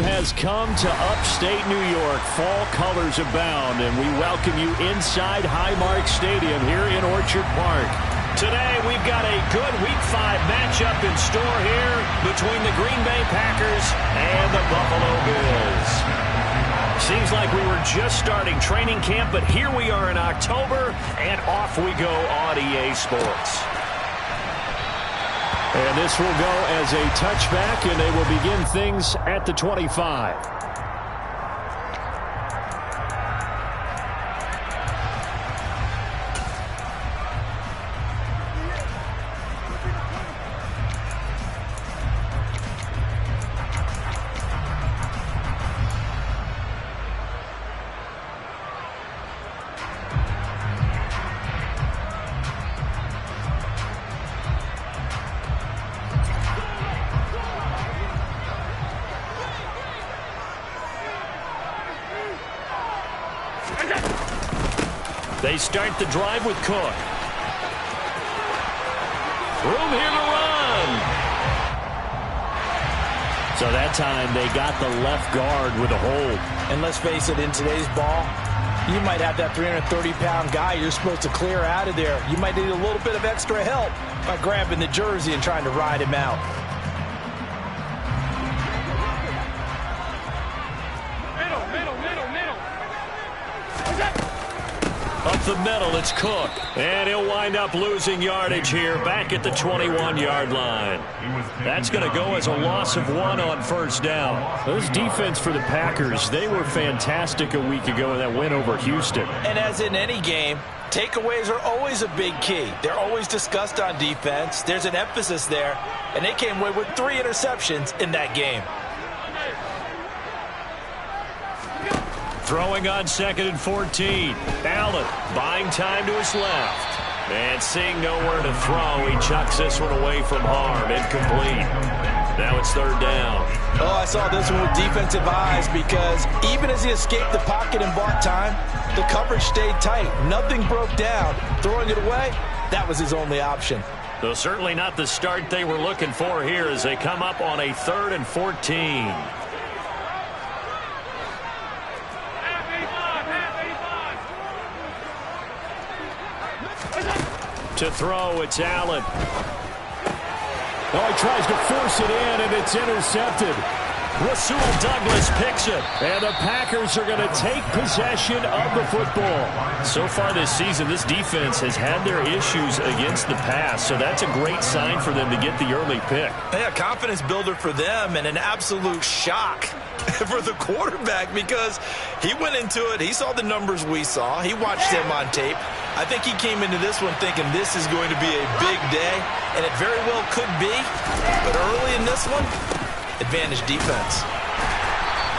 has come to upstate New York. Fall colors abound, and we welcome you inside Highmark Stadium here in Orchard Park. Today, we've got a good Week 5 matchup in store here between the Green Bay Packers and the Buffalo Bills. Seems like we were just starting training camp, but here we are in October, and off we go on EA Sports. And this will go as a touchback, and they will begin things at the 25. They start the drive with Cook. Room here to run. So that time they got the left guard with a hold. And let's face it, in today's ball, you might have that 330-pound guy you're supposed to clear out of there. You might need a little bit of extra help by grabbing the jersey and trying to ride him out. Up the middle, it's Cook. And he'll wind up losing yardage here back at the 21-yard line. That's going to go as a loss of 1 on first down. Those defense for the Packers, they were fantastic a week ago in that win over Houston. And as in any game, takeaways are always a big key. They're always discussed on defense. There's an emphasis there. And they came away with 3 interceptions in that game. Throwing on 2nd and 14. Allen buying time to his left. And seeing nowhere to throw, he chucks this one away from harm. Incomplete. Now it's 3rd down. Oh, I saw this one with defensive eyes because even as he escaped the pocket and bought time, the coverage stayed tight. Nothing broke down. Throwing it away, that was his only option. Though certainly not the start they were looking for here as they come up on a 3rd and 14. To throw, it's Allen. Oh, he tries to force it in, and it's intercepted. Rasul Douglas picks it, and the Packers are going to take possession of the football. So far this season, this defense has had their issues against the pass, so that's a great sign for them to get the early pick. Yeah, confidence builder for them and an absolute shock for the quarterback because he went into it. He saw the numbers we saw. He watched them on tape. I think he came into this one thinking this is going to be a big day, and it very well could be. But early in this one, advantage defense.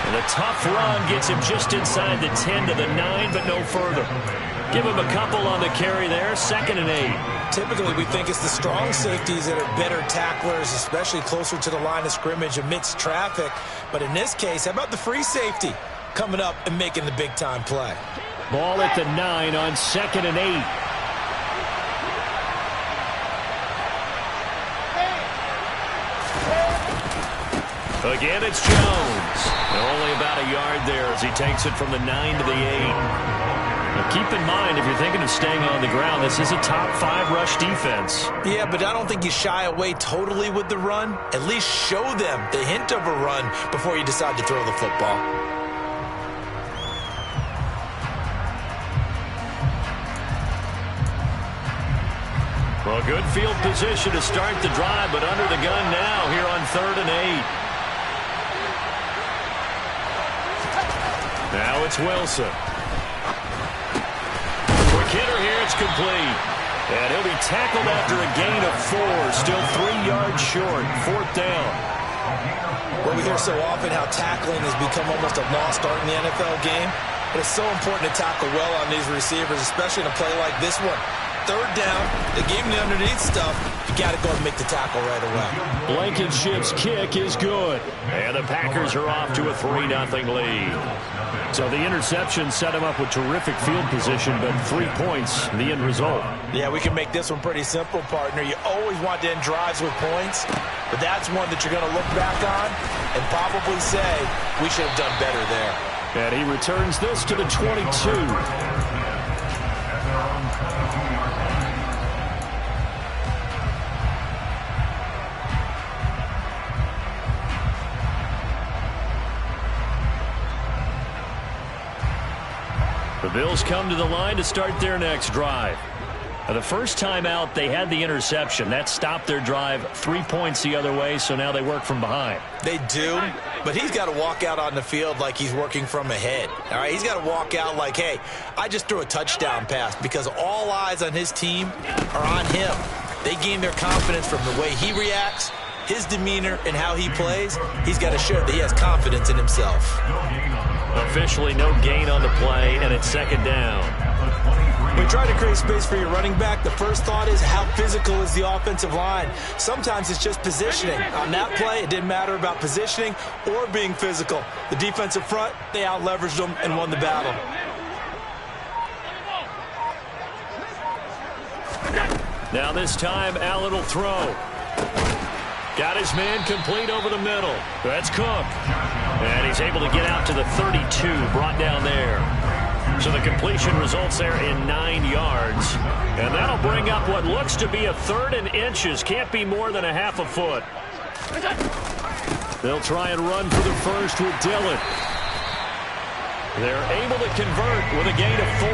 And a tough run gets him just inside the 10 to the 9, but no further. Give him a couple on the carry there, 2nd and 8. Typically, we think it's the strong safeties that are better tacklers, especially closer to the line of scrimmage amidst traffic. But in this case, how about the free safety coming up and making the big-time play? Ball at the 9 on 2nd and 8. Again, it's Jones. Only about a yard there as he takes it from the 9 to the 8. Now keep in mind, if you're thinking of staying on the ground, this is a top 5 rush defense. Yeah, but I don't think you shy away totally with the run. At least show them the hint of a run before you decide to throw the football. Well, good field position to start the drive, but under the gun now here on 3rd and 8. Now it's Wilson. Quick hitter here, it's complete. And he'll be tackled after a gain of 4, still 3 yards short, 4th down. Well, we hear so often how tackling has become almost a lost art in the NFL game, but it's so important to tackle well on these receivers, especially in a play like this one. 3rd down, they gave him the underneath stuff. You got to go and make the tackle right away. Blankenship's kick is good. And the Packers are off to a 3-0 lead. So the interception set him up with terrific field position, but 3 points, the end result. Yeah, we can make this one pretty simple, partner. You always want to end drives with points. But that's one that you're going to look back on and probably say, we should have done better there. And he returns this to the 22. The Bills come to the line to start their next drive. The first time out, they had the interception. That stopped their drive 3 points the other way, so now they work from behind. They do, but he's got to walk out on the field like he's working from ahead. All right, he's got to walk out like, hey, I just threw a touchdown pass, because all eyes on his team are on him. They gain their confidence from the way he reacts, his demeanor, and how he plays. He's got to show that he has confidence in himself. Officially no gain on the play, and it's second down. When you try to create space for your running back, the first thought is how physical is the offensive line. Sometimes it's just positioning. On that play, it didn't matter about positioning or being physical. The defensive front, they out-leveraged them and won the battle. Now this time, Allen will throw. Got his man complete over the middle. That's Cook. And he's able to get out to the 32, brought down there. So the completion results there in 9 yards. And that'll bring up what looks to be a 3rd and inches. Can't be more than a half a foot. They'll try and run for the first with Dillon. They're able to convert with a gain of 4.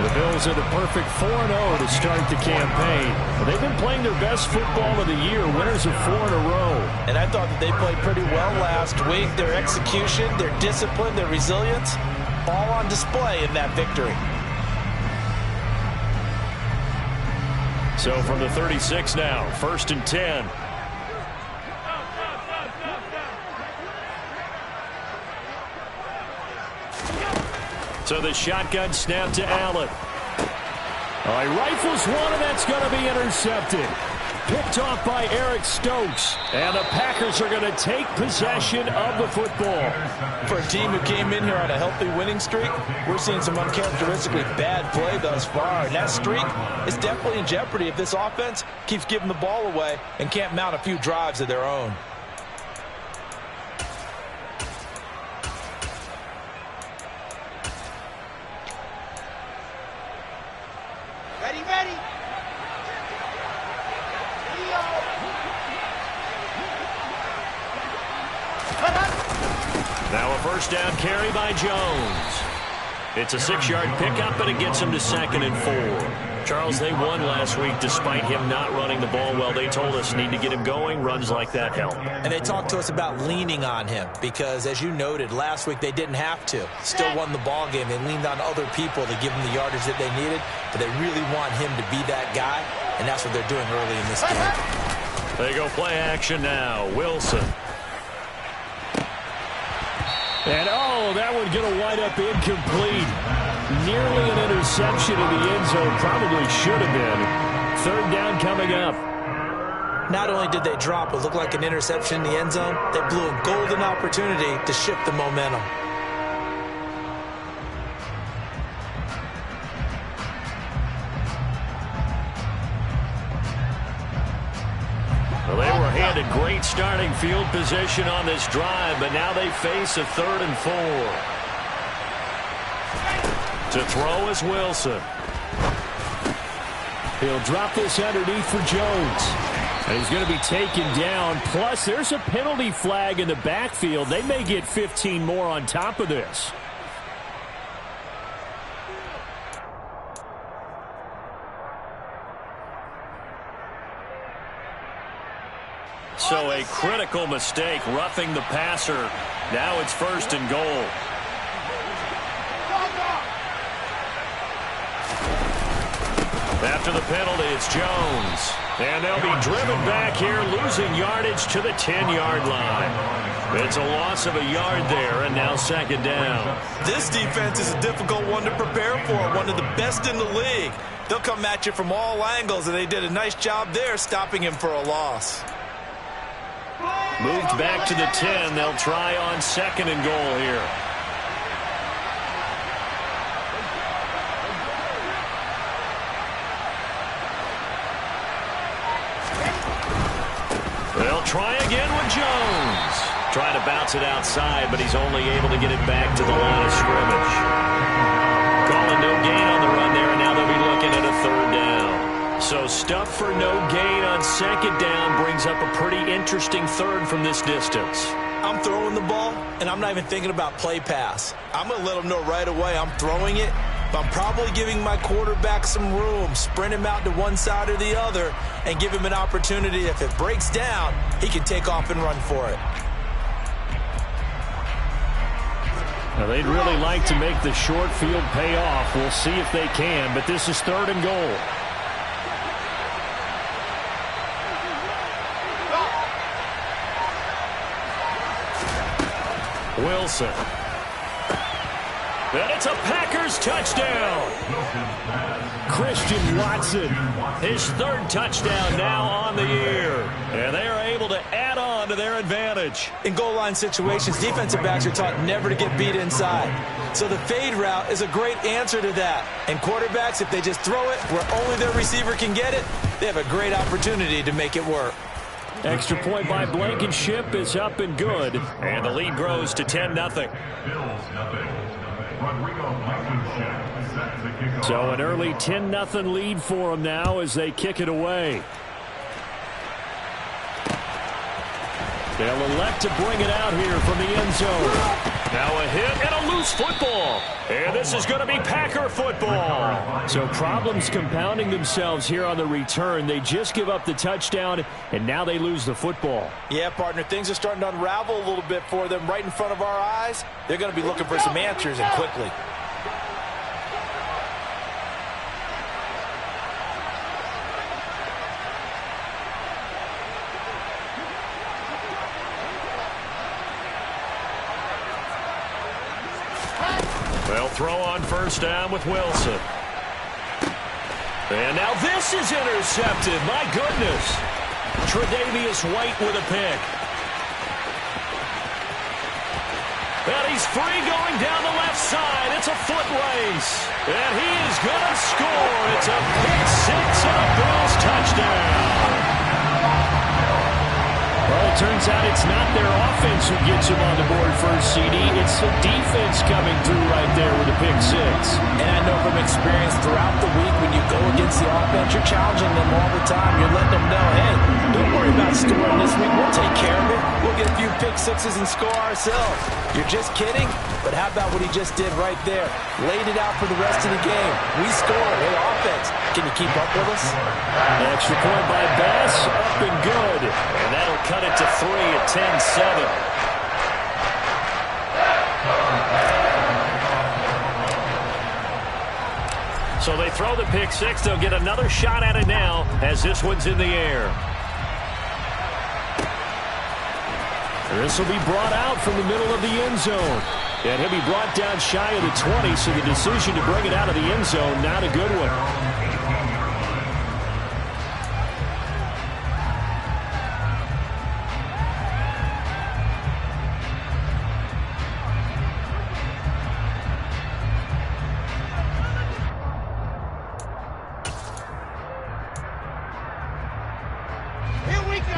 The Bills are the perfect 4-0 to start the campaign. They've been playing their best football of the year, winners of 4 in a row. And I thought that they played pretty well last week. Their execution, their discipline, their resilience, all on display in that victory. So from the 36 now, 1st and 10. So the shotgun snap to Allen. He rifles one, and that's going to be intercepted. Picked off by Eric Stokes. And the Packers are going to take possession of the football. For a team who came in here on a healthy winning streak, we're seeing some uncharacteristically bad play thus far. And that streak is definitely in jeopardy if this offense keeps giving the ball away and can't mount a few drives of their own. Now a first down carry by Jones. It's a 6-yard pickup, and it gets him to 2nd and 4. Charles, they won last week despite him not running the ball well. They told us need to get him going. Runs like that help. And they talked to us about leaning on him because, as you noted, last week they didn't have to. Still won the ball game. They leaned on other people to give them the yardage that they needed, but they really want him to be that guy, and that's what they're doing early in this game. They go play action now. Wilson. And, that one's going to wind up incomplete. Nearly an interception in the end zone. Probably should have been. 3rd down coming up. Not only did they drop what looked like an interception in the end zone, they blew a golden opportunity to shift the momentum. Well, they were handed great starting field position on this drive, but now they face a 3rd and 4. To throw is Wilson. He'll drop this underneath for Jones. And he's going to be taken down. Plus, there's a penalty flag in the backfield. They may get 15 more on top of this. So a critical mistake, roughing the passer. Now it's 1st and goal. After the penalty, it's Jones. And they'll be driven back here, losing yardage to the 10-yard line. It's a loss of a yard there, and now 2nd down. This defense is a difficult one to prepare for, one of the best in the league. They'll come at you from all angles, and they did a nice job there stopping him for a loss. Moved back to the 10. They'll try on 2nd and goal here. They'll Jones. Trying to bounce it outside, but he's only able to get it back to the line of scrimmage. Calling no gain on the run there, and now they'll be looking at a third down. So stuff for no gain on second down brings up a pretty interesting third from this distance. I'm throwing the ball, and I'm not even thinking about play pass. I'm going to let them know right away I'm throwing it, but I'm probably giving my quarterback some room, sprint him out to one side or the other, and give him an opportunity. If it breaks down, he can take off and run for it. Now, they'd really like to make the short field pay off. We'll see if they can, but this is 3rd and goal. Wilson. And it's a Packers touchdown. Christian Watson, his 3rd touchdown now on the year. And they are able to add on to their advantage. In goal line situations, defensive backs are taught never to get beat inside. So the fade route is a great answer to that. And quarterbacks, if they just throw it where only their receiver can get it, they have a great opportunity to make it work. Extra point by Blankenship is up and good. And the lead grows to 10-0. So an early 10-0 lead for them now as they kick it away. They'll elect to bring it out here from the end zone. Now a hit and a loose football. And this is going to be Packer football. So problems compounding themselves here on the return. They just give up the touchdown, and now they lose the football. Yeah, partner, things are starting to unravel a little bit for them right in front of our eyes. They're going to be looking for some answers, and quickly. They'll throw on first down with Wilson. And now this is intercepted. My goodness. Tre'Davious White with a pick. And he's free going down the left side. It's a foot race. And he is going to score. It's a pick-6 and a Bills touchdown. Well, it turns out it's not their offense who gets him on the board first, CD. It's the defense coming through right there with a pick-6. And I know from experience throughout the week when you go against the offense, you're challenging them all the time. You're letting them know, hey, don't worry about scoring this week. We'll take care of it. We'll get a few pick-6s and score ourselves. You're just kidding? But how about what he just did right there? Laid it out for the rest of the game. We scored. Hey, offense, can you keep up with us? Extra point by Bass, up and good. And that'll cut it to 3 at 10-7. So they throw the pick-6. They'll get another shot at it now as this one's in the air. This will be brought out from the middle of the end zone. And he'll be brought down shy of the 20, so the decision to bring it out of the end zone, not a good one.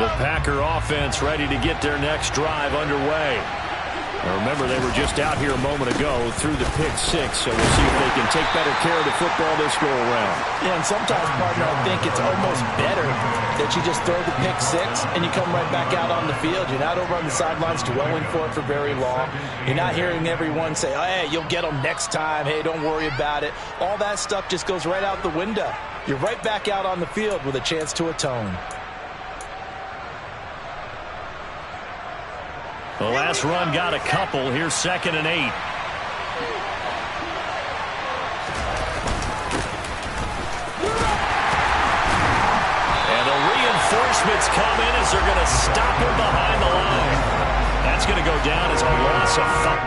The Packer offense ready to get their next drive underway. Now remember, they were just out here a moment ago through the pick-6, so we'll see if they can take better care of the football this go-around. Yeah, and sometimes, partner, I think it's almost better that you just throw the pick-6 and you come right back out on the field. You're not over on the sidelines dwelling for it for very long. You're not hearing everyone say, oh, hey, you'll get them next time. Hey, don't worry about it. All that stuff just goes right out the window. You're right back out on the field with a chance to atone. The last run got a couple. Here's 2nd and 8. And the reinforcements come in as they're going to stop him behind the line. That's going to go down as a loss of 5.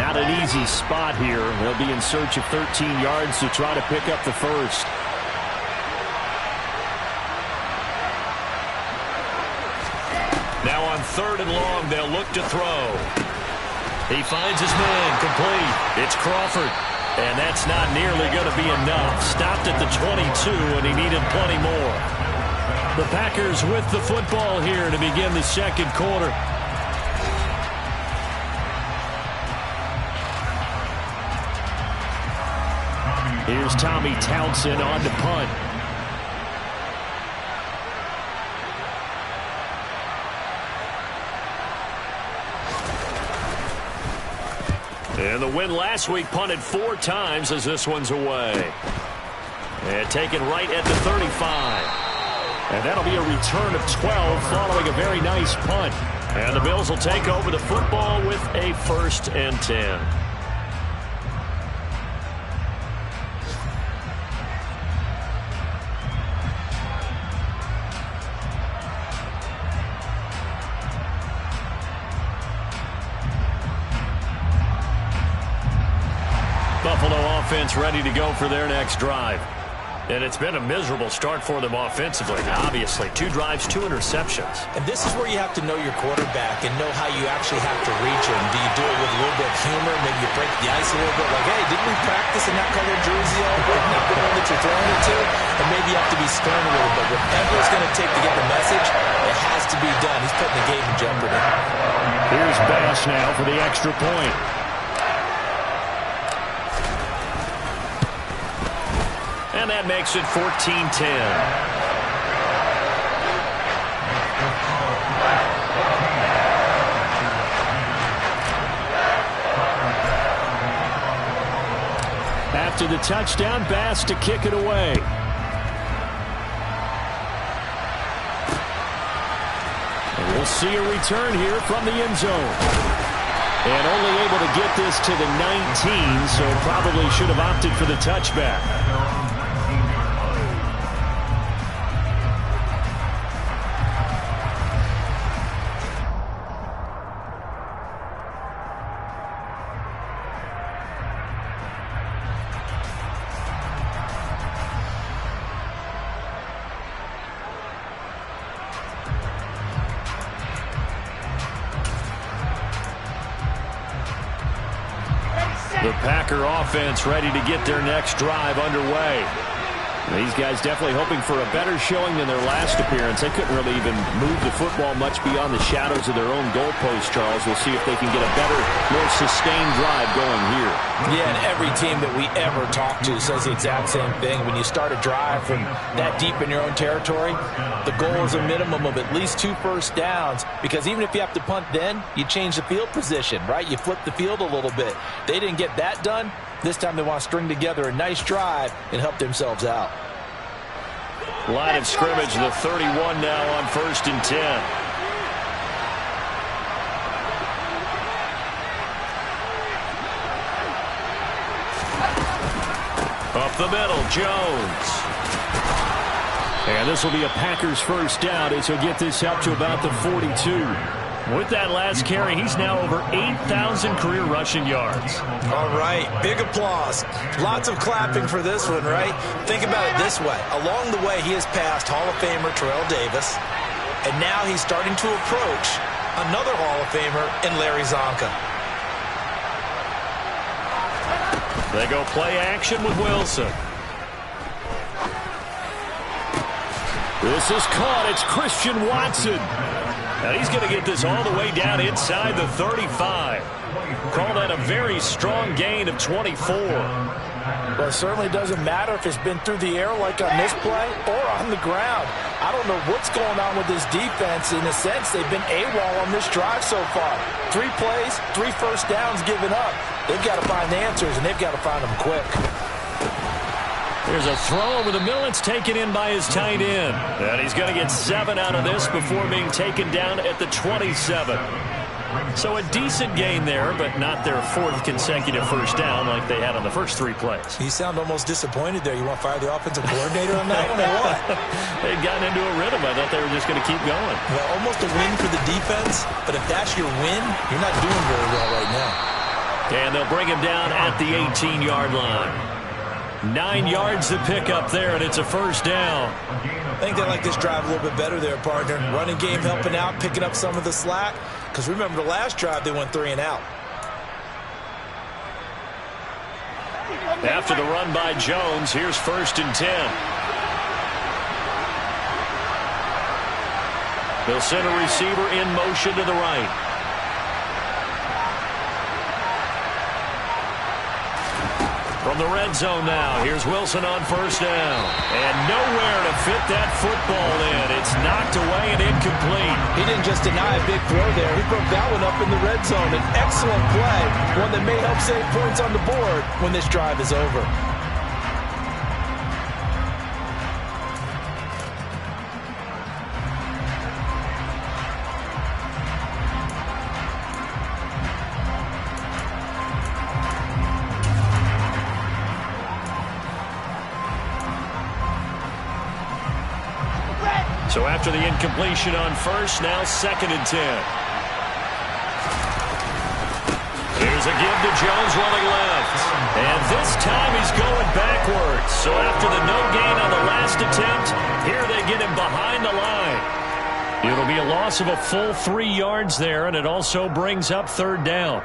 Not an easy spot here. They'll be in search of 13 yards to try to pick up the first. Now on 3rd and long, they'll look to throw. He finds his man, complete. It's Crawford. And that's not nearly going to be enough. Stopped at the 22, and he needed plenty more. The Packers with the football here to begin the second quarter. Here's Tommy Townsend on to punt. And the win last week punted 4 times as this one's away. And taken right at the 35. And that'll be a return of 12 following a very nice punt. And the Bills will take over the football with a 1st and 10. Buffalo offense ready to go for their next drive. And it's been a miserable start for them offensively. Obviously, 2 drives, 2 interceptions. And this is where you have to know your quarterback and know how you actually have to reach him. Do you do it with a little bit of humor? Maybe you break the ice a little bit. Like, hey, didn't we practice in that colored jersey all week? Not the one that you're throwing it to? And maybe you have to be stern a little bit. Whatever it's going to take to get the message, it has to be done. He's putting the game in jeopardy. Here's Bass now for the extra point. And that makes it 14-10. After the touchdown, Bass to kick it away. And we'll see a return here from the end zone. And only able to get this to the 19, so probably should have opted for the touchback. The Packer offense ready to get their next drive underway. These guys definitely hoping for a better showing than their last appearance. They couldn't really even move the football much beyond the shadows of their own goalpost, Charles. We'll see if they can get a better, more sustained drive going here. Yeah, and every team that we ever talk to says the exact same thing. When you start a drive from that deep in your own territory, the goal is a minimum of at least 2 first downs, because even if you have to punt then, you change the field position, right? You flip the field a little bit. They didn't get that done. This time they want to string together a nice drive and help themselves out. Line of scrimmage, the 31 now on 1st and 10. Up the middle, Jones. And this will be a Packers first down as he'll get this up to about the 42. With that last carry, he's now over 8,000 career rushing yards. All right, big applause. Lots of clapping for this one, right? Think about it this way. Along the way, he has passed Hall of Famer Terrell Davis, and now he's starting to approach another Hall of Famer in Larry Zonka. They go play action with Wilson. This is caught. It's Christian Watson. And he's going to get this all the way down inside the 35. Call that a very strong gain of 24. Well, it certainly doesn't matter if it's been through the air like on this play or on the ground. I don't know what's going on with this defense. In a sense, they've been AWOL on this drive so far. 3 plays, 3 first downs given up. They've got to find the answers, and they've got to find them quick. There's a throw over the middle. It's taken in by his tight end. And he's going to get 7 out of this before being taken down at the 27. So a decent gain there, but not their 4th consecutive first down like they had on the first 3 plays. You sound almost disappointed there. You want to fire the offensive coordinator on that one or what? They'd gotten into a rhythm. I thought they were just going to keep going. Well, almost a win for the defense, but if that's your win, you're not doing very well right now. And they'll bring him down at the 18-yard line. 9 yards to pick up there, and it's a first down. I think they like this drive a little bit better there, partner. Running game helping out, picking up some of the slack. Because remember the last drive, they went 3 and out. After the run by Jones, here's 1st and 10. They'll send a receiver in motion to the right. From the red zone now, here's Wilson on 1st down. And nowhere to fit that football in. It's knocked away and incomplete. He didn't just deny a big throw there. He broke that one up in the red zone. An excellent play, one that may help save points on the board when this drive is over. So after the incompletion on 1st, now 2nd and 10. Here's a give to Jones running left. And this time he's going backwards. So after the no gain on the last attempt, here they get him behind the line. It'll be a loss of a full 3 yards there, and it also brings up 3rd down.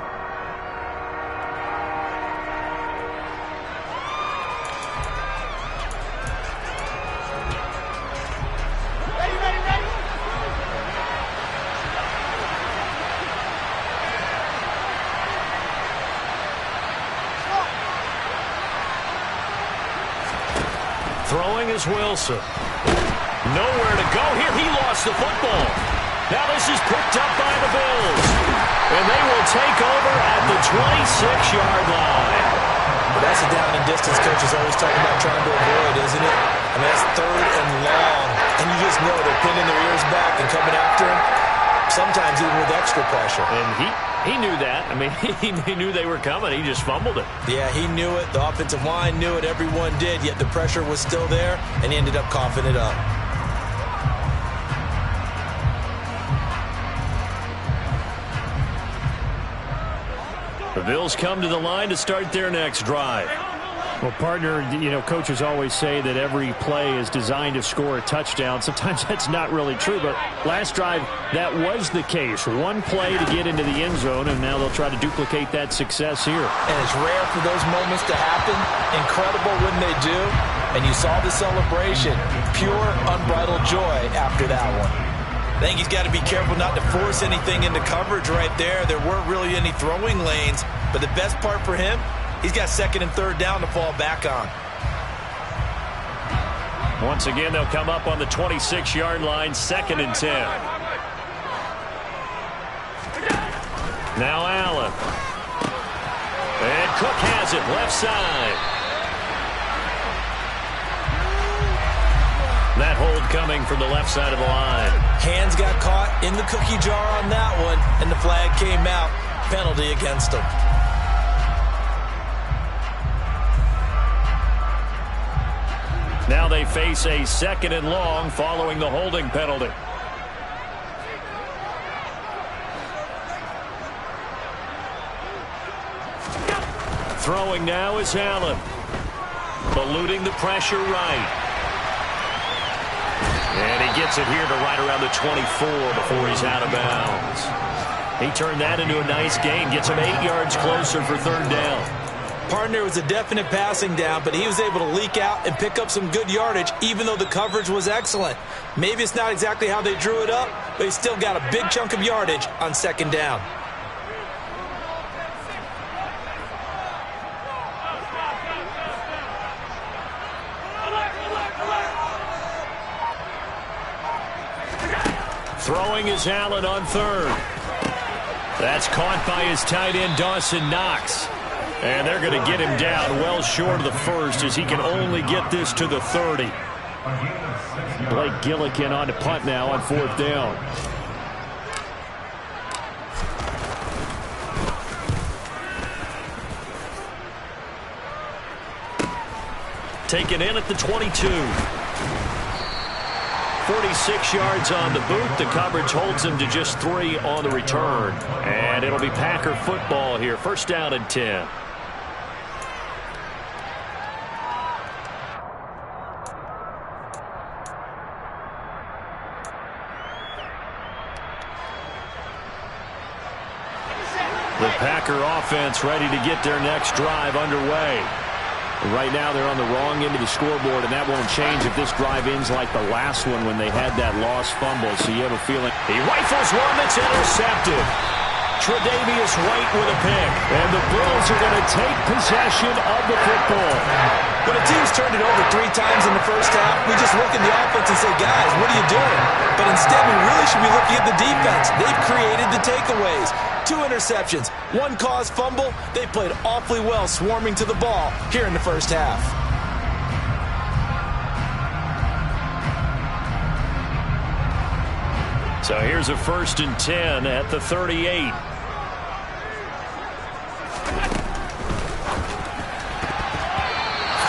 Throwing is Wilson. Nowhere to go here. He lost the football. Now this is picked up by the Bills. And they will take over at the 26-yard line. Well, that's a down and distance coach is always talking about trying to avoid, isn't it? I mean, that's 3rd and long. And you just know they're pinning their ears back and coming after him. Sometimes even with extra pressure. And he knew that. I mean, he knew they were coming. He just fumbled it. Yeah, he knew it. The offensive line knew it. Everyone did. Yet the pressure was still there, and he ended up coughing it up. The Bills come to the line to start their next drive. Well, partner, you know, coaches always say that every play is designed to score a touchdown. Sometimes that's not really true, but last drive, that was the case. One play to get into the end zone, and now they'll try to duplicate that success here. And it's rare for those moments to happen. Incredible when they do. And you saw the celebration. Pure, unbridled joy after that one. I think he's got to be careful not to force anything into coverage right there. There weren't really any throwing lanes, but the best part for him, he's got 2nd and 3rd down to fall back on. Once again, they'll come up on the 26-yard line, 2nd and 10. Now Allen. And Cook has it, left side. That hold coming from the left side of the line. Hands got caught in the cookie jar on that one, and the flag came out. Penalty against him. Now they face a 2nd and long following the holding penalty. Throwing now is Allen. Eluding the pressure right. And he gets it here to right around the 24 before he's out of bounds. He turned that into a nice gain. Gets him 8 yards closer for 3rd down. Partner was a definite passing down, but he was able to leak out and pick up some good yardage, even though the coverage was excellent. Maybe it's not exactly how they drew it up, but he still got a big chunk of yardage on 2nd down. Throwing is Allen on 3rd. That's caught by his tight end, Dawson Knox. And they're going to get him down well short of the 1st as he can only get this to the 30. Blake Gillikin on to punt now on 4th down. Taken in at the 22. 46 yards on the boot. The coverage holds him to just 3 on the return. And it'll be Packer football here. First down and 10. The Packer offense ready to get their next drive underway. Right now they're on the wrong end of the scoreboard, and that won't change if this drive ends like the last one when they had that lost fumble. So you have a feeling. He rifles one that's intercepted. Tre'Davious White with a pick. And the Bills are going to take possession of the football. When a team's turned it over 3 times in the first half, we just look at the offense and say, guys, what are you doing? But instead, we really should be looking at the defense. They've created the takeaways. 2 interceptions, 1 caused fumble. They played awfully well swarming to the ball here in the first half. So here's a 1st and 10 at the 38.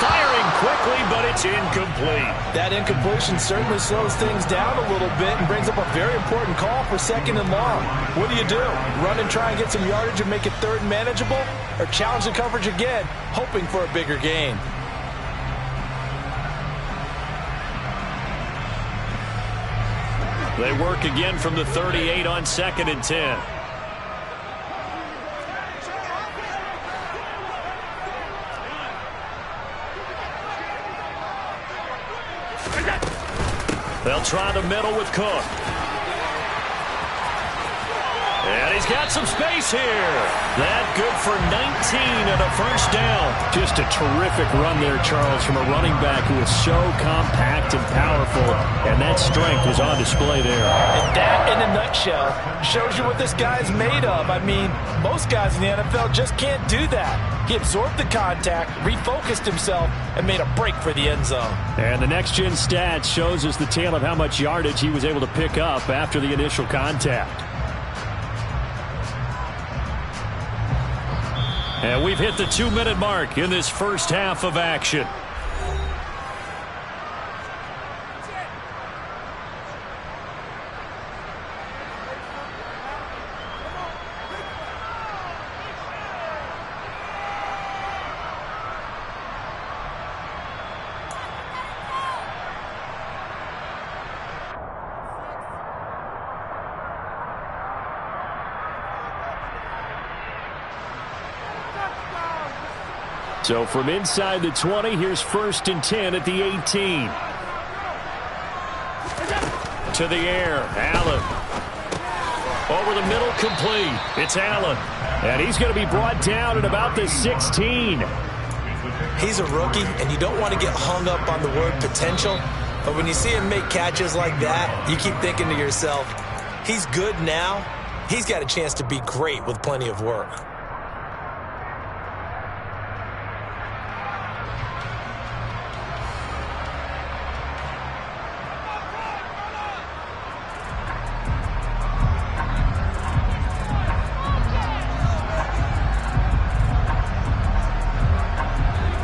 Firing quickly, but it's incomplete. That incompletion certainly slows things down a little bit and brings up a very important call for 2nd and long. What do? Run and try and get some yardage and make it 3rd and manageable? Or challenge the coverage again, hoping for a bigger gain? They work again from the 38 on 2nd and 10. They'll try the middle with Cook. And he's got some space here. That good for 19 and a 1st down. Just a terrific run there, Charles, from a running back who is so compact and powerful, and that strength was on display there. And that, in a nutshell, shows you what this guy's made of. I mean, most guys in the NFL just can't do that. He absorbed the contact, refocused himself, and made a break for the end zone. And the next-gen stats shows us the tale of how much yardage he was able to pick up after the initial contact. And we've hit the 2-minute mark in this first half of action. So from inside the 20, here's 1st and 10 at the 18. To the air, Allen. Over the middle, complete. It's Allen. And he's going to be brought down at about the 16. He's a rookie, and you don't want to get hung up on the word potential. But when you see him make catches like that, you keep thinking to yourself, he's good now. He's got a chance to be great with plenty of work.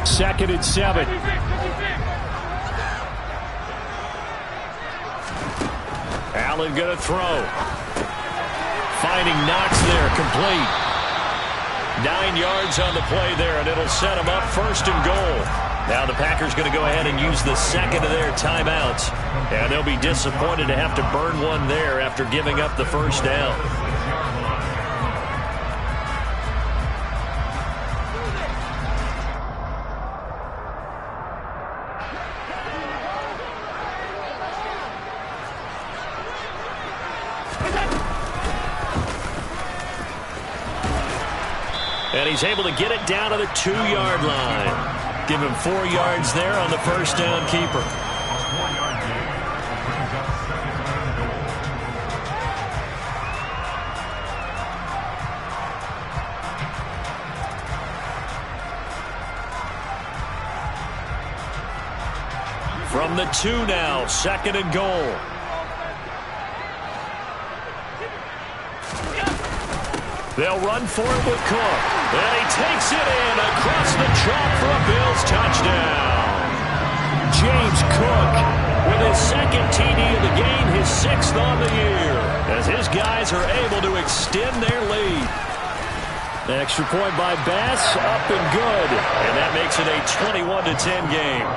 Second and 7. Allen going to throw. Finding Knox there, complete. 9 yards on the play there, and it'll set him up 1st and goal. Now the Packers going to go ahead and use the second of their timeouts. And they'll be disappointed to have to burn one there after giving up the 1st down. And he's able to get it down to the 2-yard line. Give him 4 yards there on the 1st down keeper. From the 2 now, 2nd and goal. They'll run for it with Cook. And he takes it in across the chalk for a Bills touchdown. James Cook with his second TD of the game, his 6th on the year, as his guys are able to extend their lead. The extra point by Bass, up and good, and that makes it a 21-10 game.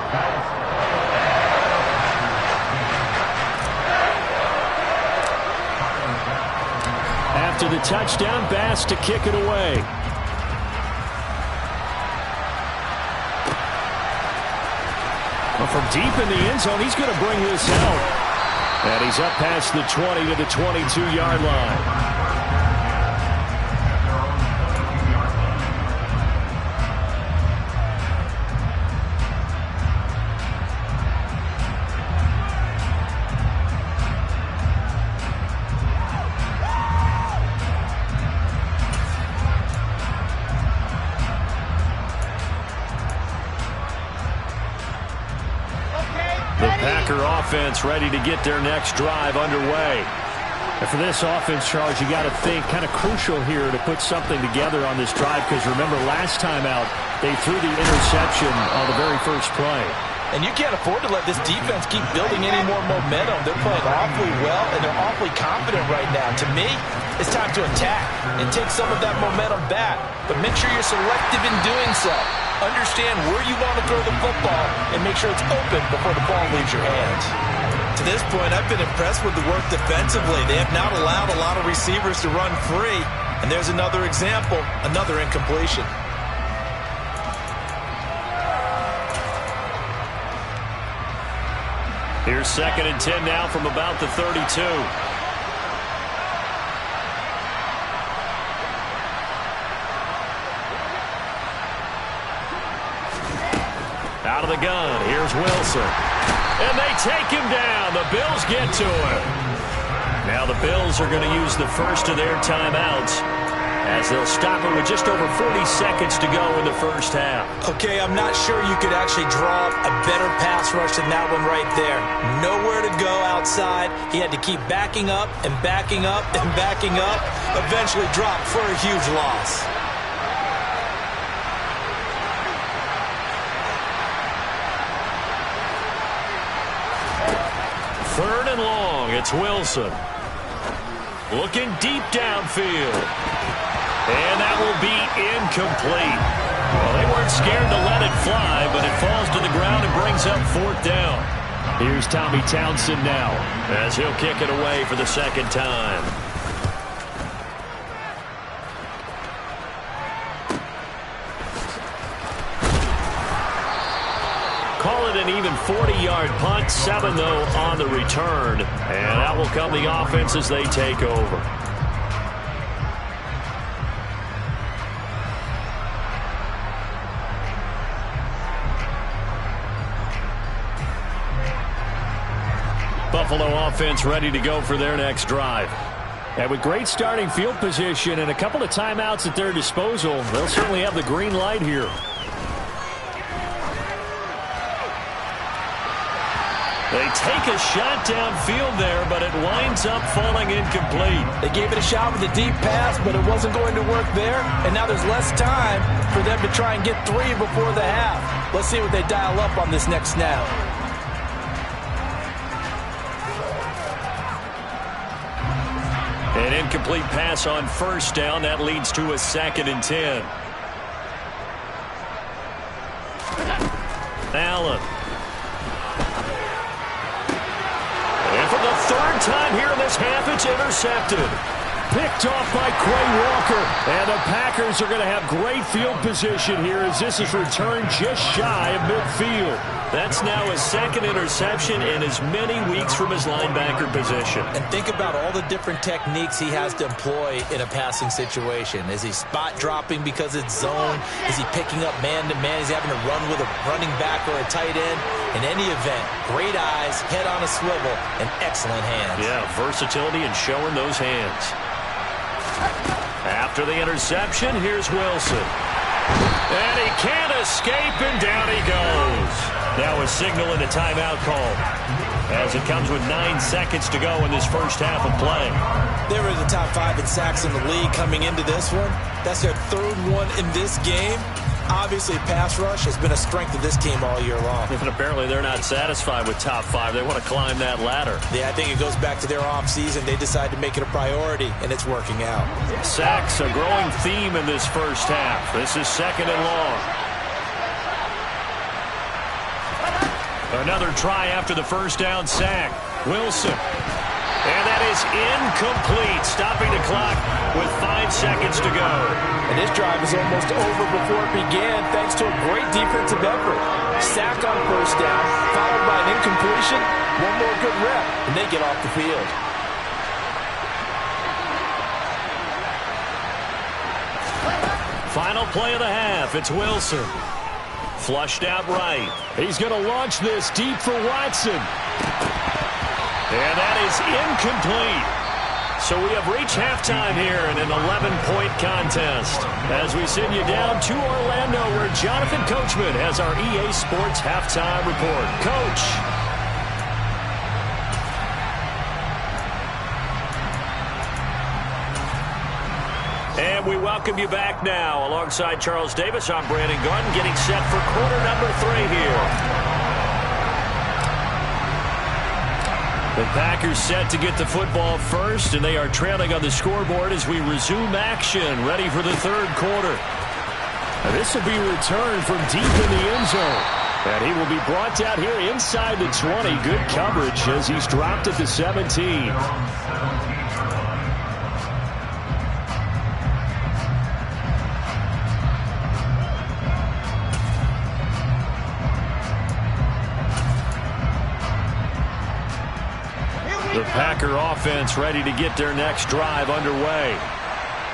After the touchdown, Bass to kick it away. Well, from deep in the end zone, he's going to bring this out. And he's up past the 20 to the 22-yard line. Offense ready to get their next drive underway. And for this offense, Charles, you got to think kind of crucial here to put something together on this drive, because remember last time out they threw the interception on the very first play. And you can't afford to let this defense keep building any more momentum. They're playing awfully well, and they're awfully confident right now. To me, it's time to attack and take some of that momentum back. But make sure you're selective in doing so. Understand where you want to throw the football and make sure it's open before the ball leaves your hands. To this point, I've been impressed with the work defensively. They have not allowed a lot of receivers to run free. And there's another example, another incompletion. Here's 2nd and 10 now from about the 32. Out of the gun, here's Wilson. And they take him down. The Bills get to him. Now the Bills are going to use the first of their timeouts, as they'll stop it with just over 40 seconds to go in the first half. Okay, I'm not sure you could actually draw up a better pass rush than that one right there. Nowhere to go outside. He had to keep backing up and backing up and backing up. Eventually dropped for a huge loss. Third and long, it's Wilson. Looking deep downfield. And that will be incomplete. Well, they weren't scared to let it fly, but it falls to the ground and brings up 4th down. Here's Tommy Townsend now, as he'll kick it away for the 2nd time. Call it an even 40-yard punt, 7 though on the return. And out will come the offense as they take over. Buffalo offense ready to go for their next drive. And with great starting field position and a couple of timeouts at their disposal, they'll certainly have the green light here. They take a shot downfield there, but it winds up falling incomplete. They gave it a shot with a deep pass, but it wasn't going to work there. And now there's less time for them to try and get 3 before the half. Let's see what they dial up on this next snap. An incomplete pass on first down. That leads to a 2nd and 10. Allen. And for the 3rd time here in this half, it's intercepted. Picked off by Quay Walker. And the Packers are going to have great field position here as this is returned just shy of midfield. That's now his 2nd interception in as many weeks from his linebacker position. And think about all the different techniques he has to employ in a passing situation. Is he spot dropping because it's zone? Is he picking up man-to-man? Is he having to run with a running back or a tight end? In any event, great eyes, head on a swivel, and excellent hands. Yeah, versatility and showing those hands. After the interception, here's Wilson. And he can't escape, and down he goes. Now a signal and a timeout call, as it comes with 9 seconds to go in this first half of play. They were in the top 5 in sacks in the league coming into this one. That's their 3rd one in this game. Obviously, pass rush has been a strength of this team all year long. And apparently they're not satisfied with top 5. They want to climb that ladder. Yeah, I think it goes back to their offseason. They decided to make it a priority, and it's working out. Sacks, a growing theme in this first half. This is 2nd and long. Another try after the first down sack. Wilson. And that is incomplete, stopping the clock with 5 seconds to go. And this drive is almost over before it began, thanks to a great defensive effort. Sack on first down, followed by an incompletion, one more good rep, and they get off the field. Final play of the half, it's Wilson. Flushed out right. He's going to launch this deep for Watson. And that is incomplete. So we have reached halftime here in an 11-point contest. As we send you down to Orlando, where Jonathan Coachman has our EA Sports halftime report. Coach. And we welcome you back now. Alongside Charles Davis, I'm Brandon Gordon, getting set for quarter number 3 here. The Packers set to get the football first, and they are trailing on the scoreboard as we resume action, ready for the third quarter. And this will be returned from deep in the end zone. And he will be brought down here inside the 20. Good coverage as he's dropped at the 17. The Packer offense ready to get their next drive underway.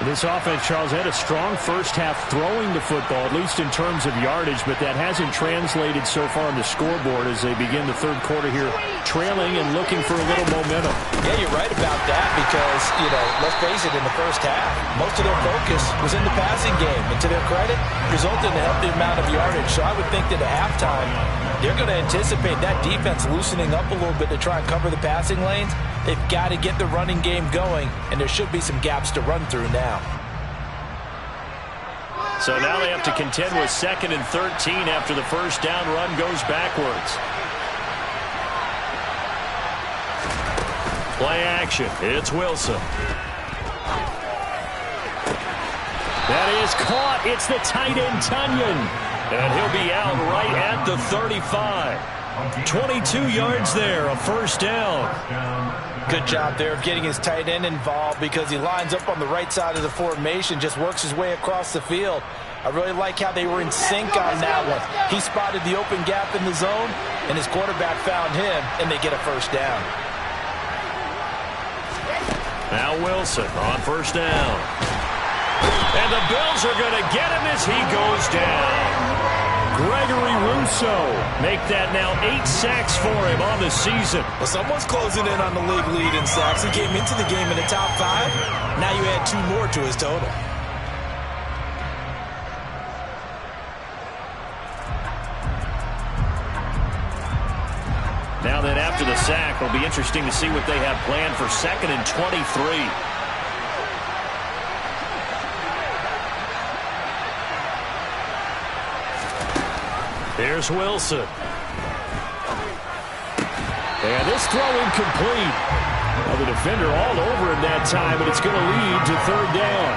This offense, Charles, had a strong first half throwing the football, at least in terms of yardage, but that hasn't translated so far on the scoreboard as they begin the third quarter here, trailing and looking for a little momentum. Yeah, you're right about that because, let's face it, in the first half, most of their focus was in the passing game. And to their credit, resulted in a healthy amount of yardage. So I would think that at halftime, they're going to anticipate that defense loosening up a little bit to try and cover the passing lanes. They've got to get the running game going, and there should be some gaps to run through now. So now they have to contend with 2nd and 13 after the first down run goes backwards. Play action. It's Wilson. That is caught. It's the tight end, Tunyon. And he'll be out right at the 35. 22 yards there, a first down. Good job there of getting his tight end involved because he lines up on the right side of the formation, just works his way across the field. I really like how they were in sync on that one. He spotted the open gap in the zone, and his quarterback found him, and they get a first down. Now Wilson on first down. And the Bills are going to get him as he goes down. Gregory Rousseau make that now 8 sacks for him on the season. Well, someone's closing in on the league lead in sacks. He came into the game in the top 5. Now you add 2 more to his total. Now then, after the sack, it'll be interesting to see what they have planned for 2nd and 23. Here's Wilson. And this throw incomplete. Well, the defender all over him that time, but it's going to lead to third down.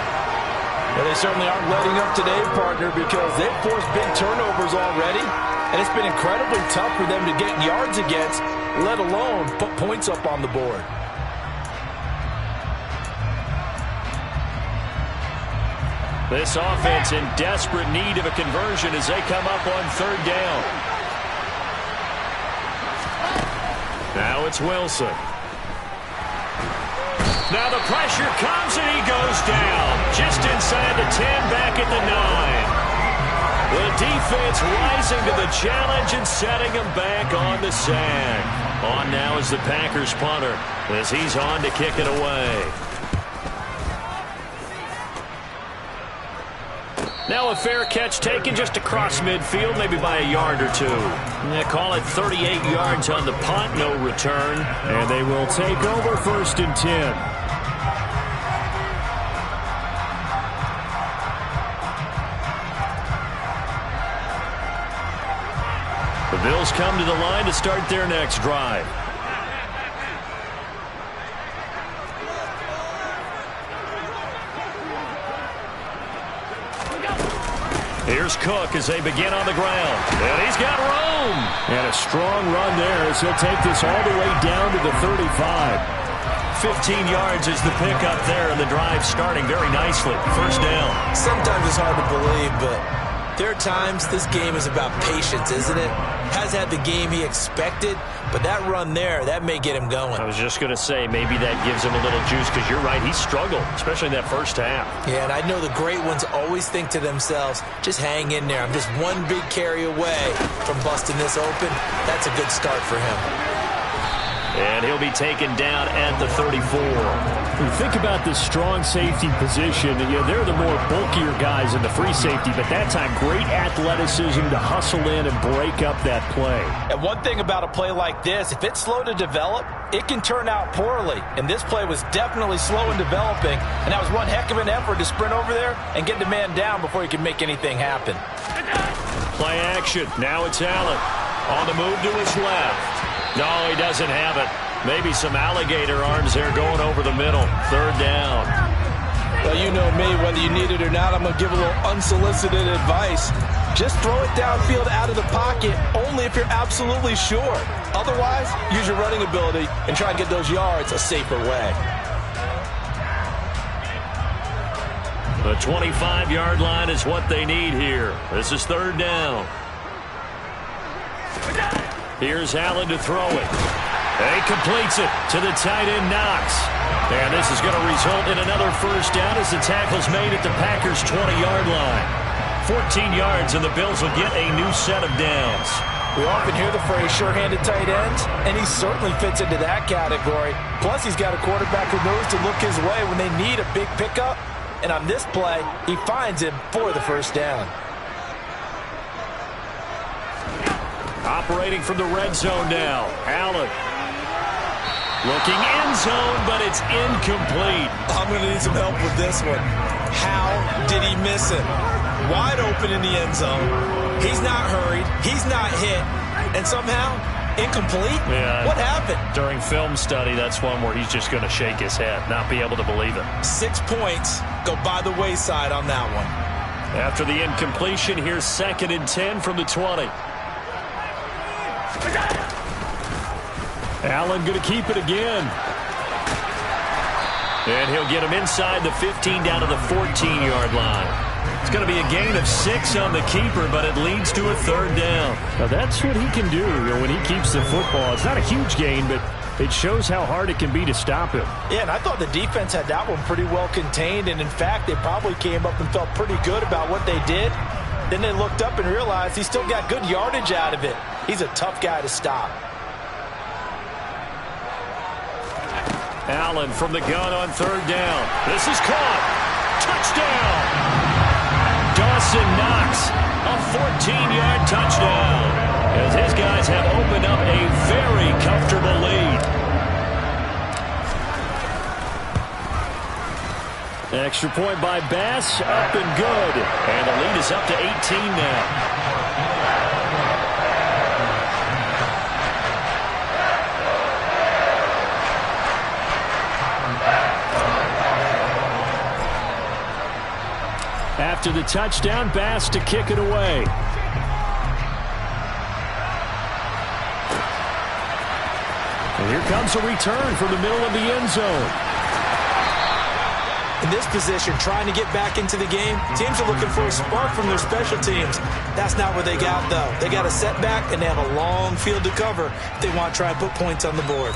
Well, they certainly aren't letting up today, partner, because they've forced big turnovers already, and it's been incredibly tough for them to get yards against, let alone put points up on the board. This offense in desperate need of a conversion as they come up on third down. Now it's Wilson. Now the pressure comes and he goes down. Just inside the 10, back at the 9. The defense rising to the challenge and setting him back on the sack. On now is the Packers punter as he's on to kick it away. Now a fair catch taken just across midfield, maybe by a yard or 2. They call it 38 yards on the punt, no return. And they will take over 1st and 10. Bills come to the line to start their next drive. Here's Cook as they begin on the ground. And he's got room. And a strong run there as he'll take this all the way down to the 35. 15 yards is the pickup there, and the drive starting very nicely. First down. Sometimes it's hard to believe, but there are times this game is about patience, isn't it? Has had the game he expected, but that run there, that may get him going. I was just going to say, maybe that gives him a little juice, because you're right, he struggled, especially in that first half. Yeah, and I know the great ones always think to themselves, just hang in there. I'm just one big carry away from busting this open. That's a good start for him. And he'll be taken down at the 34. When you think about this strong safety position, they're the more bulkier guys in the free safety, but that time, great athleticism to hustle in and break up that play. And one thing about a play like this, if it's slow to develop, it can turn out poorly. And this play was definitely slow in developing, and that was one heck of an effort to sprint over there and get the man down before he could make anything happen. Play action. Now it's Allen. On the move to his left. No, he doesn't have it. Maybe some alligator arms there going over the middle. Third down. Well, you know me, whether you need it or not, I'm going to give a little unsolicited advice. Just throw it downfield out of the pocket, only if you're absolutely sure. Otherwise, use your running ability and try and get those yards a safer way. The 25-yard line is what they need here. This is third down. Here's Allen to throw it. He completes it to the tight end, Knox. And this is going to result in another first down as the tackle's made at the Packers' 20-yard line. 14 yards, and the Bills will get a new set of downs. We often hear the phrase sure-handed tight ends, and he certainly fits into that category. Plus, he's got a quarterback who knows to look his way when they need a big pickup. And on this play, he finds him for the first down. Operating from the red zone now. Allen. Looking end zone, but it's incomplete. I'm going to need some help with this one. How did he miss him? Wide open in the end zone. He's not hurried. He's not hit. And somehow, incomplete? Yeah. What happened? During film study, that's one where he's just going to shake his head, not be able to believe it. 6 points go by the wayside on that one. After the incompletion, here's 2nd and 10 from the 20. Allen going to keep it again. And he'll get him inside the 15 down to the 14-yard line. It's going to be a gain of 6 on the keeper, but it leads to a third down. Now that's what he can do when he keeps the football. It's not a huge gain, but it shows how hard it can be to stop him. Yeah, and I thought the defense had that one pretty well contained, and in fact, they probably came up and felt pretty good about what they did. Then they looked up and realized he still got good yardage out of it. He's a tough guy to stop. Allen from the gun on third down. This is caught. Touchdown. Dawson Knox, a 14-yard touchdown, as his guys have opened up a very comfortable lead. Extra point by Bass, up and good. And the lead is up to 18 now. After the touchdown, Bass to kick it away. And here comes a return from the middle of the end zone. In this position, trying to get back into the game, teams are looking for a spark from their special teams. That's not what they got, though. They got a setback, and they have a long field to cover if they want to try and put points on the board.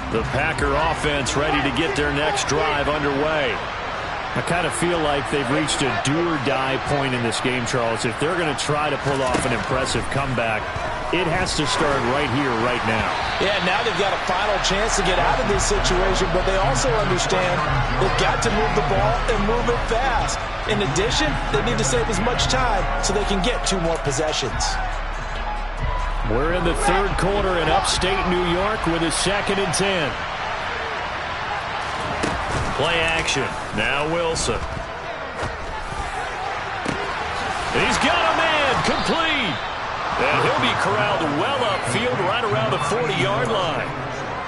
The Packer offense ready to get their next drive underway. I kind of feel like they've reached a do-or-die point in this game, Charles. If they're going to try to pull off an impressive comeback, it has to start right here, right now. Yeah, now they've got a final chance to get out of this situation, but they also understand they've got to move the ball and move it fast. In addition, they need to save as much time so they can get 2 more possessions. We're in the third quarter in upstate New York with a 2nd and 10. Play action. Now Wilson. He's got a man, complete. And he'll be corralled well upfield right around the 40-yard line.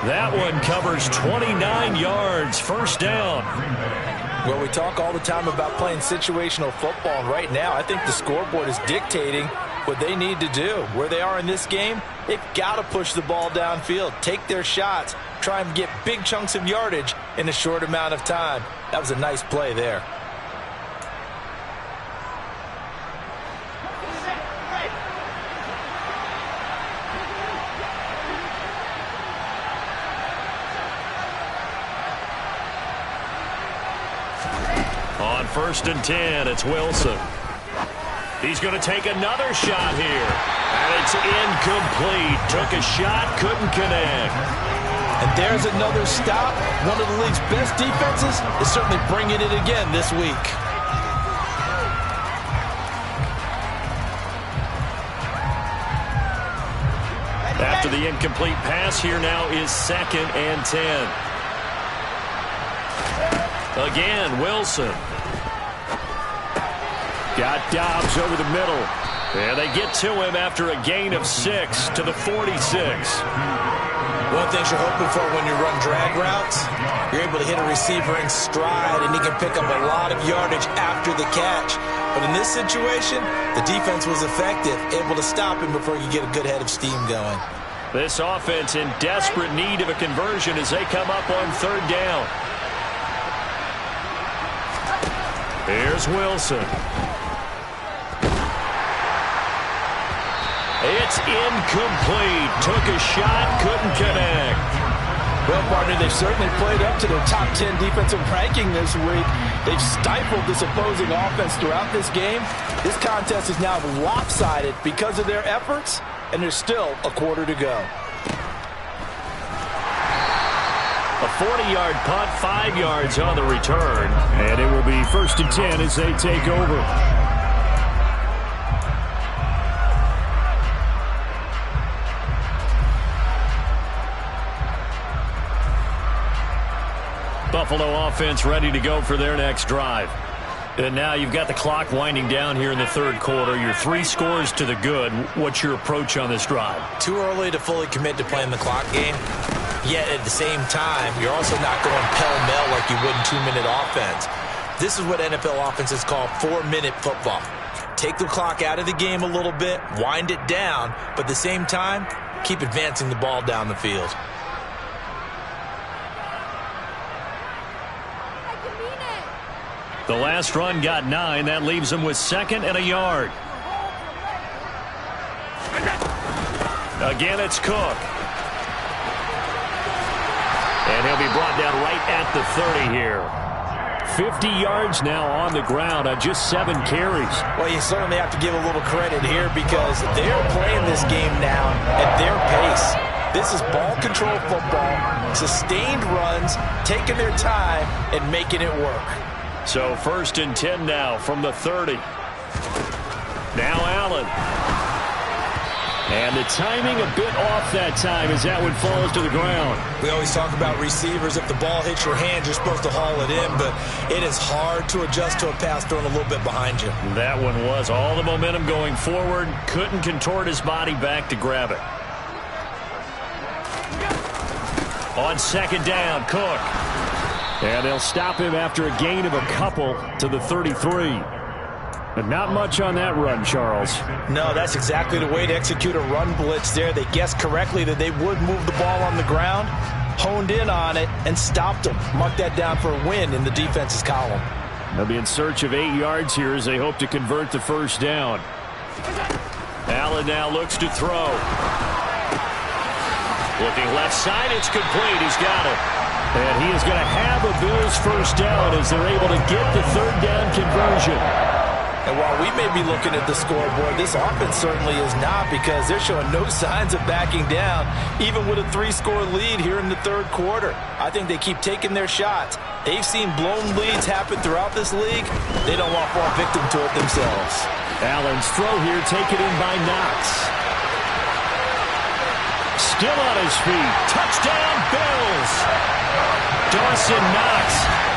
That one covers 29 yards, first down. Well, we talk all the time about playing situational football, and right now I think the scoreboard is dictating what they need to do. Where they are in this game, they've got to push the ball downfield, take their shots, try and get big chunks of yardage in a short amount of time. That was a nice play there. On 1st and 10, it's Wilson. He's going to take another shot here. And it's incomplete. Took a shot, couldn't connect. And there's another stop. One of the league's best defenses is certainly bringing it again this week. After the incomplete pass, here now is 2nd and 10. Again, Wilson. Got Dobbs over the middle. And they get to him after a gain of 6 to the 46. One of the things you're hoping for when you run drag routes, you're able to hit a receiver in stride, and he can pick up a lot of yardage after the catch. But in this situation, the defense was effective, able to stop him before you get a good head of steam going. This offense in desperate need of a conversion as they come up on 3rd down. Here's Wilson. It's incomplete. Took a shot, couldn't connect. Well, partner, they've certainly played up to their top 10 defensive ranking this week. They've stifled this opposing offense throughout this game. This contest is now lopsided because of their efforts, and there's still a quarter to go. A 40-yard punt, 5 yards on the return. And it will be 1st and 10 as they take over. Buffalo offense ready to go for their next drive. And now you've got the clock winding down here in the 3rd quarter. You're 3 scores to the good. What's your approach on this drive? Too early to fully commit to playing the clock game. Yet at the same time, you're also not going pell-mell like you would in 2-minute offense. This is what NFL offenses call 4-minute football. Take the clock out of the game a little bit, wind it down, but at the same time, keep advancing the ball down the field. The last run got 9. That leaves them with 2nd and a yard. Again, it's Cook. And he'll be brought down right at the 30 here. 50 yards now on the ground on just 7 carries. Well, you certainly have to give a little credit here because they're playing this game now at their pace. This is ball control football, sustained runs, taking their time and making it work. So 1st and 10 now from the 30. Now Allen. And the timing a bit off that time as that one falls to the ground. We always talk about receivers. If the ball hits your hand, you're supposed to haul it in, but it is hard to adjust to a pass thrown a little bit behind you. That one was all the momentum going forward. Couldn't contort his body back to grab it. On 2nd down, Cook. And they'll stop him after a gain of a couple to the 33. But not much on that run, Charles. No, that's exactly the way to execute a run blitz there. They guessed correctly that they would move the ball on the ground, honed in on it, and stopped them. Mark that down for a win in the defense's column. They'll be in search of 8 yards here as they hope to convert the 1st down. Allen now looks to throw. Looking left side, it's complete. He's got it. And he is going to have a Bills 1st down as they're able to get the 3rd down conversion. And while we may be looking at the scoreboard, this offense certainly is not because they're showing no signs of backing down, even with a 3-score lead here in the 3rd quarter. I think they keep taking their shots. They've seen blown leads happen throughout this league. They don't want to fall victim to it themselves. Allen's throw here taken in by Knox. Still on his feet. Touchdown, Bills. Dawson Knox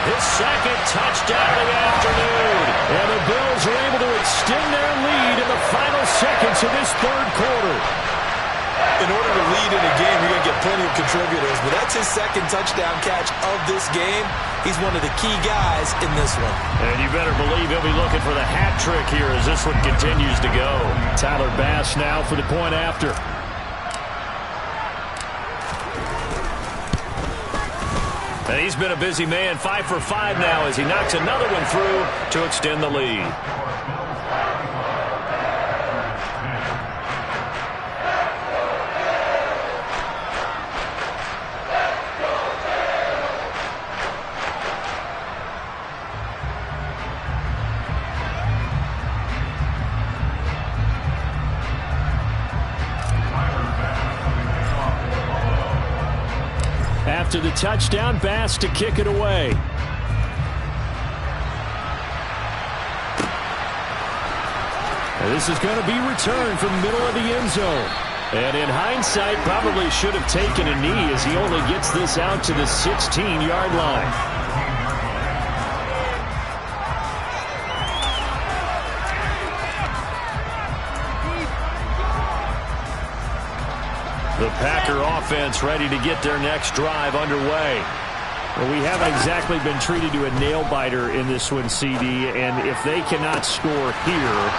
his second touchdown of the afternoon. And the Bills are able to extend their lead in the final seconds of this third quarter. In order to lead in a game, you're going to get plenty of contributors, but that's his second touchdown catch of this game. He's one of the key guys in this one. And you better believe he'll be looking for the hat trick here as this one continues to go. Tyler Bass now for the point after. And he's been a busy man, 5 for 5 now as he knocks another one through to extend the lead. After the touchdown, Bass to kick it away. And this is going to be returned from the middle of the end zone. And in hindsight, probably should have taken a knee as he only gets this out to the 16-yard line. The Packer offense ready to get their next drive underway. Well, we haven't exactly been treated to a nail-biter in this one, CD, and if they cannot score here,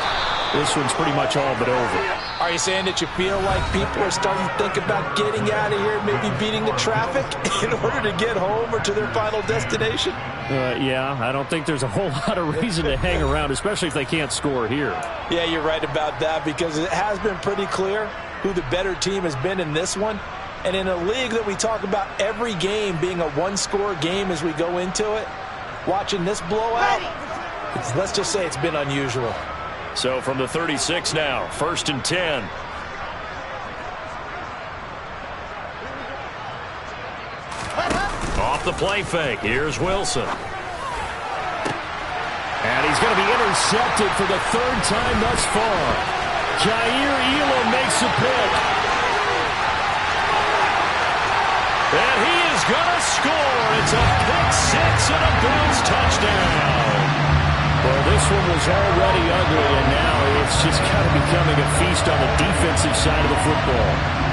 this one's pretty much all but over. Are you saying that you feel like people are starting to think about getting out of here, maybe beating the traffic in order to get home or to their final destination? Yeah, I don't think there's a whole lot of reason to hang around, especially if they can't score here. Yeah, you're right about that because it has been pretty clear who the better team has been in this one. And in a league that we talk about every game being a one-score game as we go into it, watching this blowout, let's just say it's been unusual. So from the 36 now, 1st and 10. Off the play fake, here's Wilson. And he's going to be intercepted for the 3rd time thus far. Jair Elam makes a pick. And he is going to score. It's a pick 6 and a Bills touchdown. Well, this one was already ugly, and now it's just kind of becoming a feast on the defensive side of the football.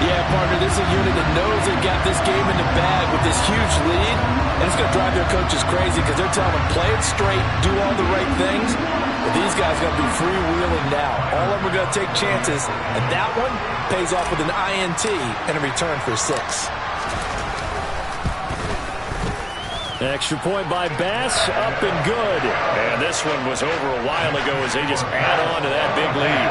Yeah, partner, this is a unit that knows they've got this game in the bag with this huge lead, and it's going to drive their coaches crazy because they're telling them play it straight, do all the right things. But these guys are going to be freewheeling now. All of them are going to take chances, and that one pays off with an INT and a return for 6. Extra point by Bass, up and good. And this one was over a while ago as they just add on to that big lead.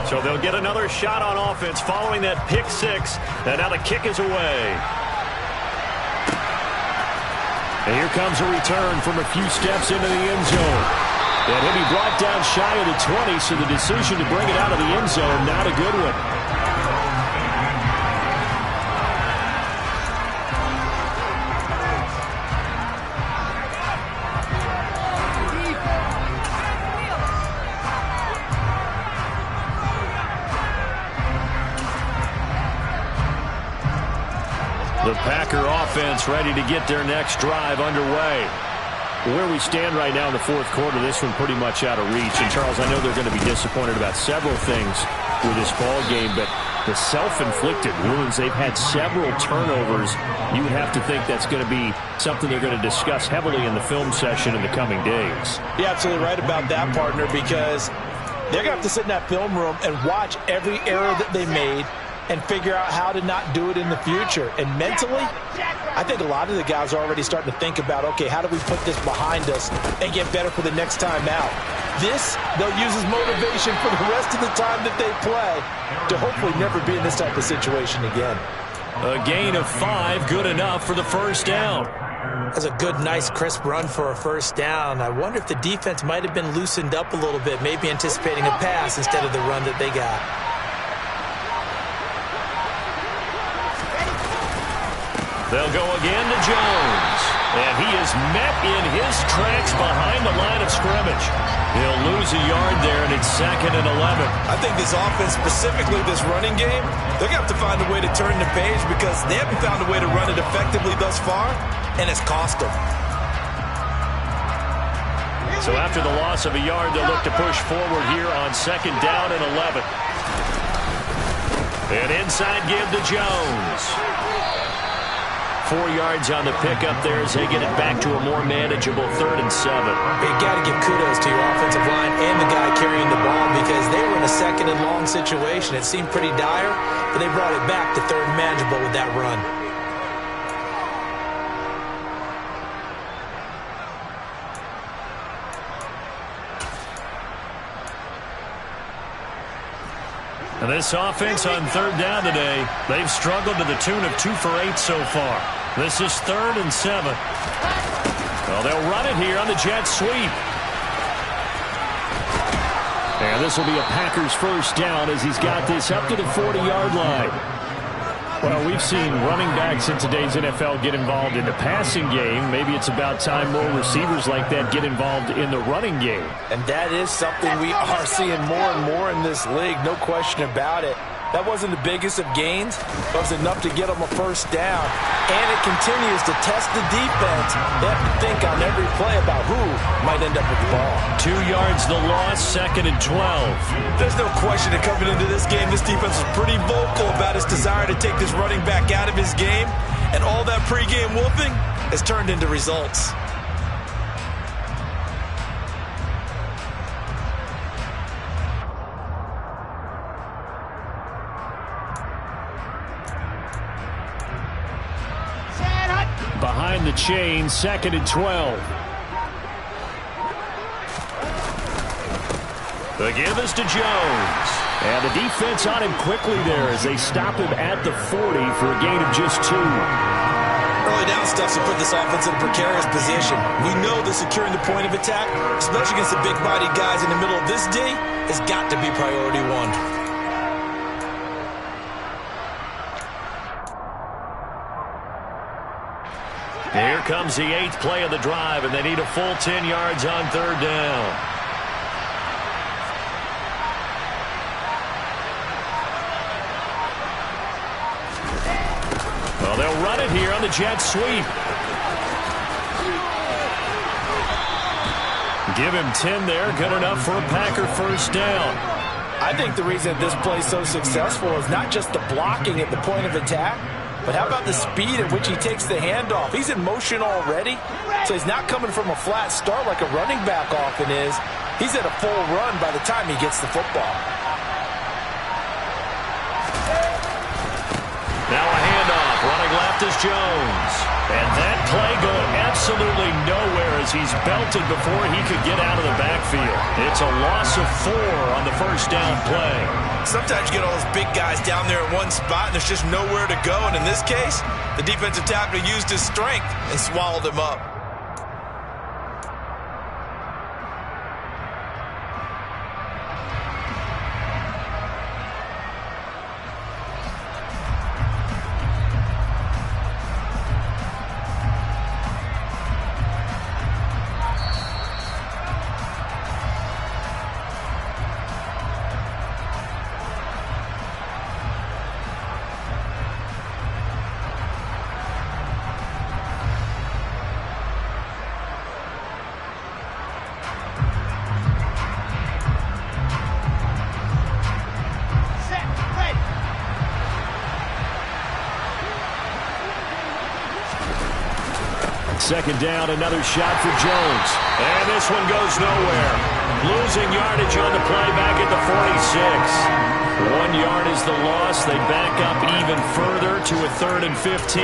So they'll get another shot on offense following that pick 6. And now the kick is away. And here comes a return from a few steps into the end zone. And he'll be brought down shy of the 20, so the decision to bring it out of the end zone, not a good one. The Packer offense ready to get their next drive underway. Where we stand right now in the 4th quarter, this one pretty much out of reach. And, Charles, I know they're going to be disappointed about several things with this ball game, but the self-inflicted wounds, they've had several turnovers. You would have to think that's going to be something they're going to discuss heavily in the film session in the coming days. You're absolutely right about that, partner, because they're going to have to sit in that film room and watch every error that they made and figure out how to not do it in the future. And mentally, I think a lot of the guys are already starting to think about, okay, how do we put this behind us and get better for the next time out? This, they'll use as motivation for the rest of the time that they play to hopefully never be in this type of situation again. A gain of 5, good enough for the 1st down. That's a good, nice, crisp run for a 1st down. I wonder if the defense might have been loosened up a little bit, maybe anticipating a pass instead of the run that they got. They'll go again to Jones. And he is met in his tracks behind the line of scrimmage. He'll lose a yard there, and it's 2nd and 11. I think this offense, specifically this running game, they're going to have to find a way to turn the page because they haven't found a way to run it effectively thus far, and it's cost them. So after the loss of a yard, they'll look to push forward here on 2nd down and 11. And inside give to Jones. 4 yards on the pickup there as they get it back to a more manageable 3rd and 7. You got to give kudos to your offensive line and the guy carrying the ball because they were in a 2nd and long situation. It seemed pretty dire, but they brought it back to 3rd and manageable with that run. And this offense on 3rd down today, they've struggled to the tune of 2 for 8 so far. This is 3rd and 7. Well, they'll run it here on the jet sweep. And this will be a Packers first down as he's got this up to the 40-yard line. Well, we've seen running backs in today's NFL get involved in the passing game. Maybe it's about time more receivers like that get involved in the running game. And that is something we are seeing more and more in this league, no question about it. That wasn't the biggest of gains, but it was enough to get them a first down. And it continues to test the defense. They have to think on every play about who might end up with the ball. 2 yards the loss, 2nd and 12. There's no question that coming into this game, this defense was pretty vocal about its desire to take this running back out of his game. And all that pregame whooping has turned into results. Behind the chain, 2nd and 12. The give is to Jones. And the defense on him quickly there as they stop him at the 40 for a gain of just 2. Early down stuffs will put this offense in a precarious position. We know that securing the point of attack, especially against the big-bodied guys in the middle of this D, has got to be priority 1. Here comes the 8th play of the drive, and they need a full 10 yards on 3rd down. Well, they'll run it here on the jet sweep. Give him 10 there, good enough for a Packer first down. I think the reason this play is so successful is not just the blocking at the point of attack, but how about the speed at which he takes the handoff? He's in motion already, so he's not coming from a flat start like a running back often is. He's at a full run by the time he gets the football. Now a handoff. Running left is Jones. And that play going absolutely nowhere as he's belted before he could get out of the backfield. It's a loss of 4 on the first down play. Sometimes you get all those big guys down there in one spot and there's just nowhere to go. And in this case, the defensive tackle used his strength and swallowed him up. Second down, another shot for Jones. And this one goes nowhere. Losing yardage on the play back at the 46. 1 yard is the loss. They back up even further to a 3rd and 15.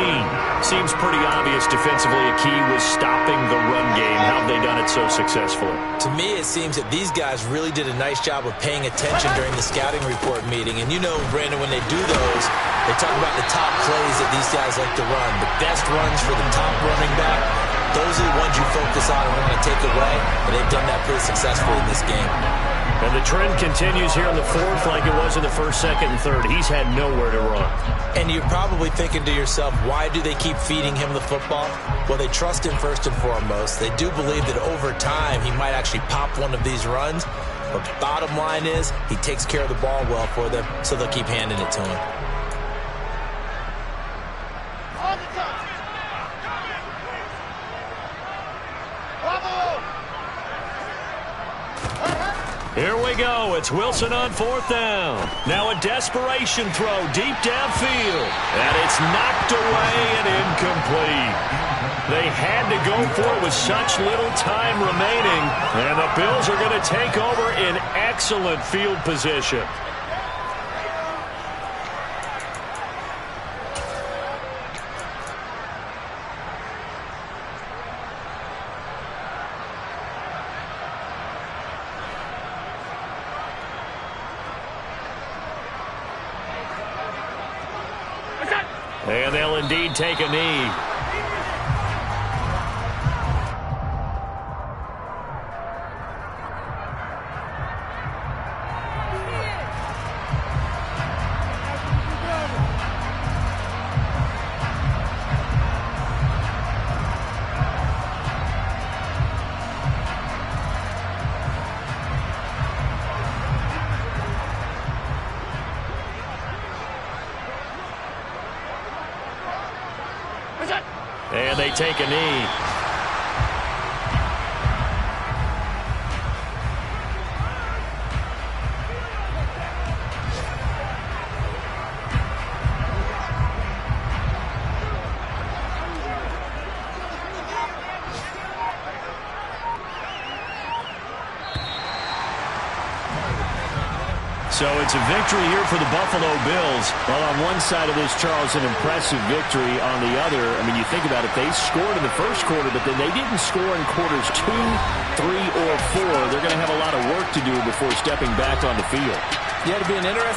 Seems pretty obvious defensively a key was stopping the run game. How have they done it so successfully? To me, it seems that these guys really did a nice job of paying attention during the scouting report meeting. And you know, Brandon, when they do those, they talk about the top plays that these guys like to run. The best runs for the top running back. Those are the ones you focus on and want to take away. And they've done that pretty successfully in this game. And the trend continues here in the 4th like it was because of the first, second, and third. He's had nowhere to run. And you're probably thinking to yourself, why do they keep feeding him the football? Well, they trust him first and foremost. They do believe that over time he might actually pop one of these runs. But bottom line is he takes care of the ball well for them, so they'll keep handing it to him. Here we go. It's Wilson on 4th down. Now a desperation throw deep downfield. And it's knocked away and incomplete. They had to go for it with such little time remaining. And the Bills are going to take over in excellent field position. And they'll indeed take a knee. And they take a knee. So it's a victory here for the Buffalo Bills. Well, on one side of this, Charles, an impressive victory. On the other, I mean, you think about it, they scored in the first quarter, but then they didn't score in quarters 2, 3, or 4. They're going to have a lot of work to do before stepping back on the field. Yeah, it'll be an interesting